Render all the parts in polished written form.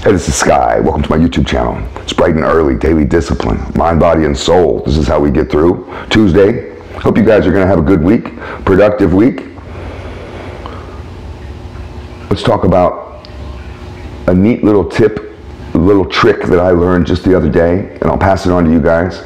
Hey, this is Sky. Welcome to my YouTube channel. It's bright and early, daily discipline, mind, body, and soul. This is how we get through Tuesday. Hope you guys are going to have a good week, productive week. Let's talk about a neat little tip, a little trick that I learned just the other day, and I'll pass it on to you guys.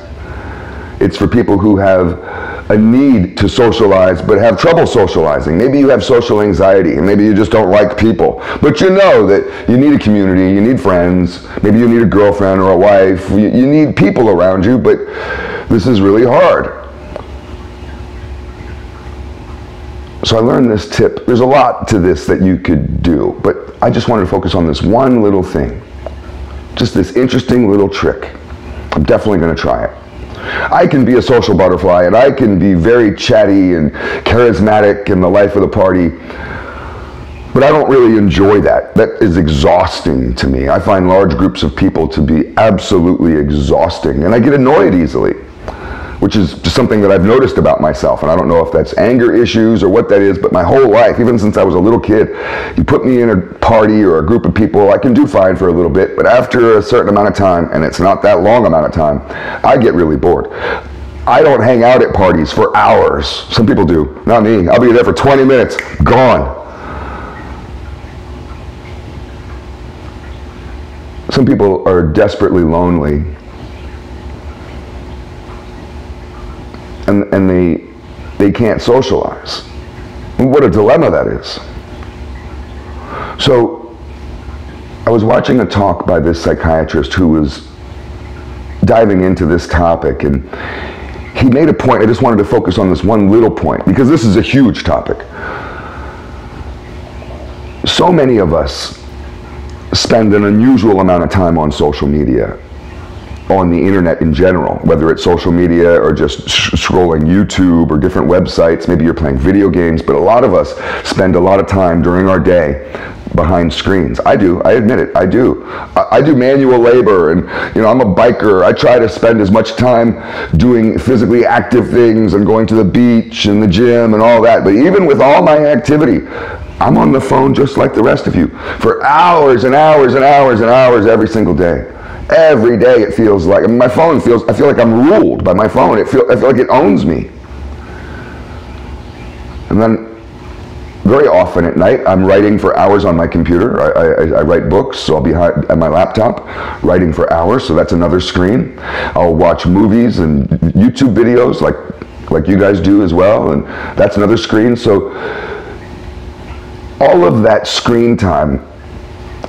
It's for people who have a need to socialize but have trouble socializing. Maybe you have social anxiety and maybe you just don't like people, but you know that you need a community, you need friends, maybe you need a girlfriend or a wife, you need people around you, but this is really hard. So I learned this tip. There's a lot to this that you could do, but I just wanted to focus on this one little thing. Just this interesting little trick. I'm definitely going to try it. I can be a social butterfly and I can be very chatty and charismatic and the life of the party, but I don't really enjoy that. That is exhausting to me. I find large groups of people to be absolutely exhausting, and I get annoyed easily, which is just something that I've noticed about myself, and I don't know if that's anger issues or what that is, but my whole life, even since I was a little kid, you put me in a party or a group of people, I can do fine for a little bit, but after a certain amount of time, and it's not that long amount of time, I get really bored. I don't hang out at parties for hours. Some people do, not me. I'll be there for 20 minutes, gone. Some people are desperately lonely, and they can't socialize. What a dilemma that is. So I was watching a talk by this psychiatrist who was diving into this topic, and he made a point. I just wanted to focus on this one little point because this is a huge topic. So many of us spend an unusual amount of time on social media, on the internet in general, whether it's social media or just scrolling YouTube or different websites. Maybe you're playing video games, but a lot of us spend a lot of time during our day behind screens. I do, I admit it, I do. I do manual labor, and I'm a biker. I try to spend as much time doing physically active things and going to the beach and the gym and all that, but even with all my activity, I'm on the phone just like the rest of you for hours and hours and hours and hours every single day. Every day it feels like, my phone feels, I feel like I'm ruled by my phone. I feel like it owns me. And then very often at night, I'm writing for hours on my computer. I write books, so I'll be at my laptop writing for hours, so that's another screen. I'll watch movies and YouTube videos like you guys do as well, and that's another screen. So all of that screen time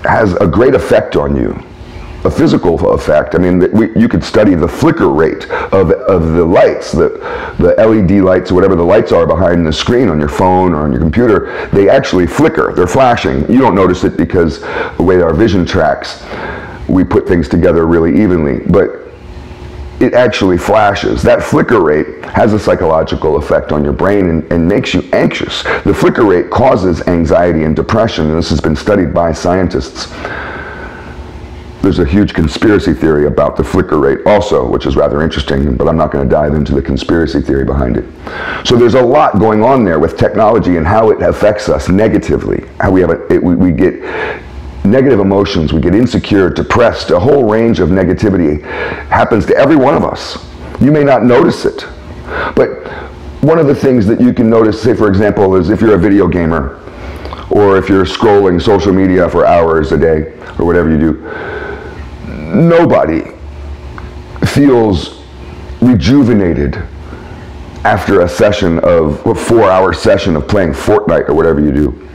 has a great effect on you. A physical effect. I mean, you could study the flicker rate of the lights, the LED lights, or whatever the lights are behind the screen on your phone or on your computer. They actually flicker. They're flashing. You don't notice it because the way our vision tracks, we put things together really evenly, but it actually flashes. That flicker rate has a psychological effect on your brain and makes you anxious. The flicker rate causes anxiety and depression, and this has been studied by scientists. There's a huge conspiracy theory about the flicker rate also, which is rather interesting, but I'm not going to dive into the conspiracy theory behind it. So there's a lot going on there with technology and how it affects us negatively, how we get negative emotions, we get insecure, depressed, a whole range of negativity happens to every one of us. You may not notice it, but one of the things that you can notice, say for example, is if you're a video gamer, or if you're scrolling social media for hours a day, or whatever you do, nobody feels rejuvenated after a 4-hour session of playing Fortnite or whatever you do.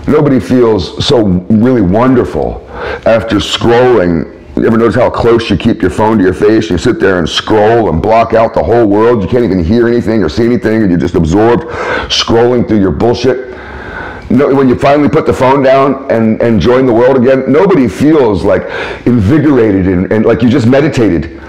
Nobody feels so really wonderful after scrolling. You ever notice how close you keep your phone to your face? You sit there and scroll and block out the whole world. You can't even hear anything or see anything, and you're just absorbed scrolling through your bullshit. No, when you finally put the phone down and join the world again, nobody feels like invigorated and like you just meditated.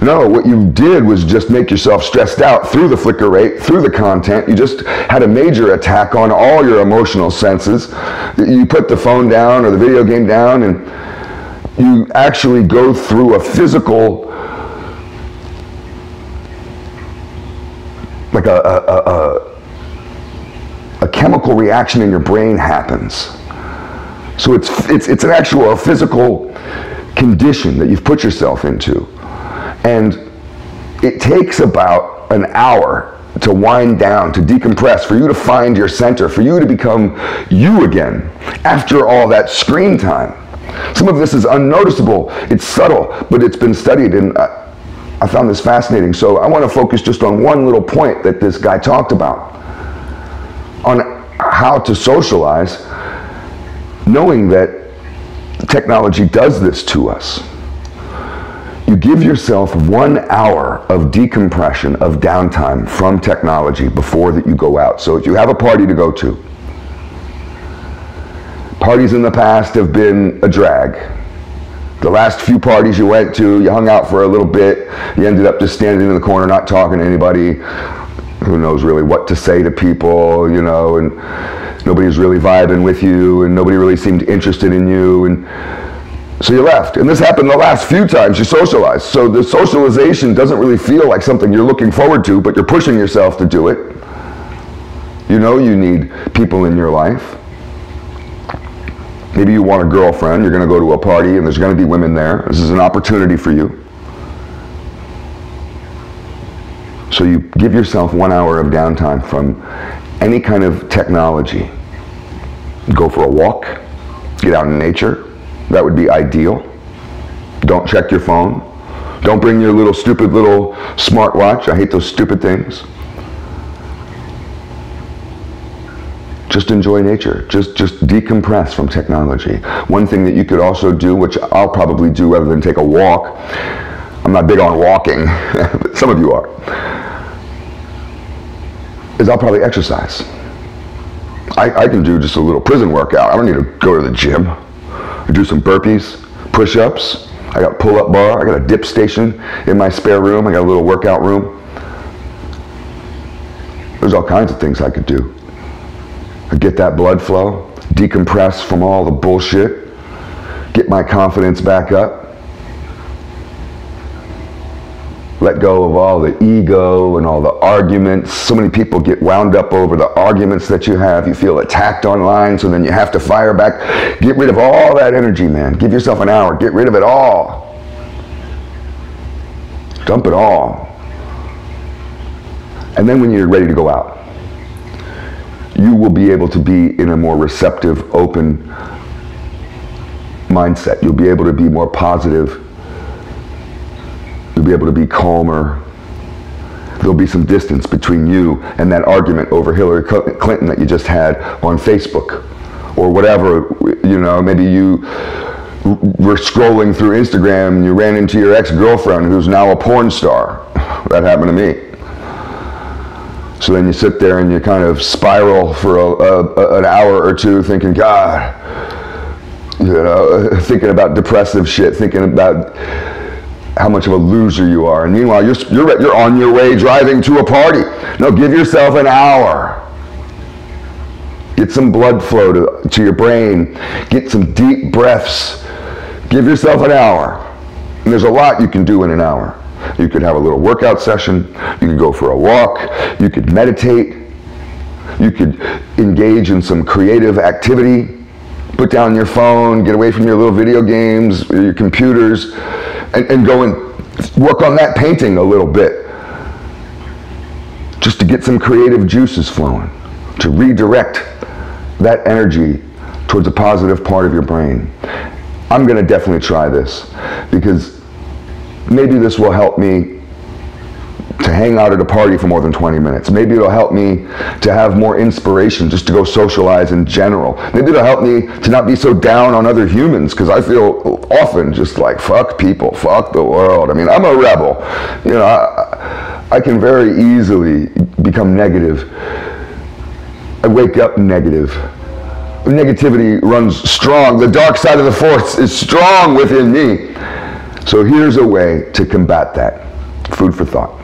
No, what you did was just make yourself stressed out through the flicker rate, through the content. You just had a major attack on all your emotional senses. You put the phone down or the video game down, and you actually go through a physical, like a chemical reaction in your brain happens So it's an actual physical condition that you've put yourself into. And it takes about an hour to wind down, to decompress, for you to find your center, for you to become you again after all that screen time. Some of this is unnoticeable, it's subtle, but it's been studied, and I found this fascinating. So I want to focus just on one little point that this guy talked about, on how to socialize, knowing that technology does this to us. You give yourself 1 hour of decompression, of downtime from technology before that you go out. So if you have a party to go to, parties in the past have been a drag. The last few parties you went to, you hung out for a little bit, you ended up just standing in the corner not talking to anybody. Who knows really what to say to people, you know, and nobody's really vibing with you, and nobody really seemed interested in you, and so you left. And this happened the last few times you socialized. So the socialization doesn't really feel like something you're looking forward to, but you're pushing yourself to do it. You know you need people in your life. Maybe you want a girlfriend, you're going to go to a party and there's going to be women there. This is an opportunity for you. So you give yourself 1 hour of downtime from any kind of technology. Go for a walk, get out in nature. That would be ideal. Don't check your phone. Don't bring your little stupid little smartwatch. I hate those stupid things. Just enjoy nature. Just decompress from technology. One thing that you could also do, which I'll probably do rather than take a walk, I'm not big on walking, but some of you are, is I'll probably exercise. I can do just a little prison workout. I don't need to go to the gym. I do some burpees, push-ups. I got a pull-up bar. I got a dip station in my spare room. I got a little workout room. There's all kinds of things I could do. I get that blood flow, decompress from all the bullshit, get my confidence back up, let go of all the ego and all the arguments. So many people get wound up over the arguments that you have. You feel attacked online, so then you have to fire back. Get rid of all that energy, man. Give yourself an hour. Get rid of it all. Dump it all. And then when you're ready to go out, you will be able to be in a more receptive, open mindset. You'll be able to be more positive. You'll be able to be calmer. There'll be some distance between you and that argument over Hillary Clinton that you just had on Facebook or whatever. You know, maybe you were scrolling through Instagram and you ran into your ex-girlfriend who's now a porn star. That happened to me. So then you sit there and you kind of spiral for an hour or two thinking, God, you know, thinking about depressive shit, thinking about how much of a loser you are. And meanwhile, you're on your way driving to a party. No, give yourself an hour. Get some blood flow to your brain. Get some deep breaths. Give yourself an hour. And there's a lot you can do in an hour. You could have a little workout session. You could go for a walk. You could meditate. You could engage in some creative activity. Put down your phone. Get away from your little video games, your computers, and go and work on that painting a little bit. Just to get some creative juices flowing. To redirect that energy towards a positive part of your brain. I'm going to definitely try this because maybe this will help me to hang out at a party for more than 20 minutes. Maybe it'll help me to have more inspiration just to go socialize in general. Maybe it'll help me to not be so down on other humans, because I feel often just like, fuck people, fuck the world. I mean, I'm a rebel. You know, I can very easily become negative. I wake up negative. Negativity runs strong. The dark side of the force is strong within me. So here's a way to combat that. Food for thought.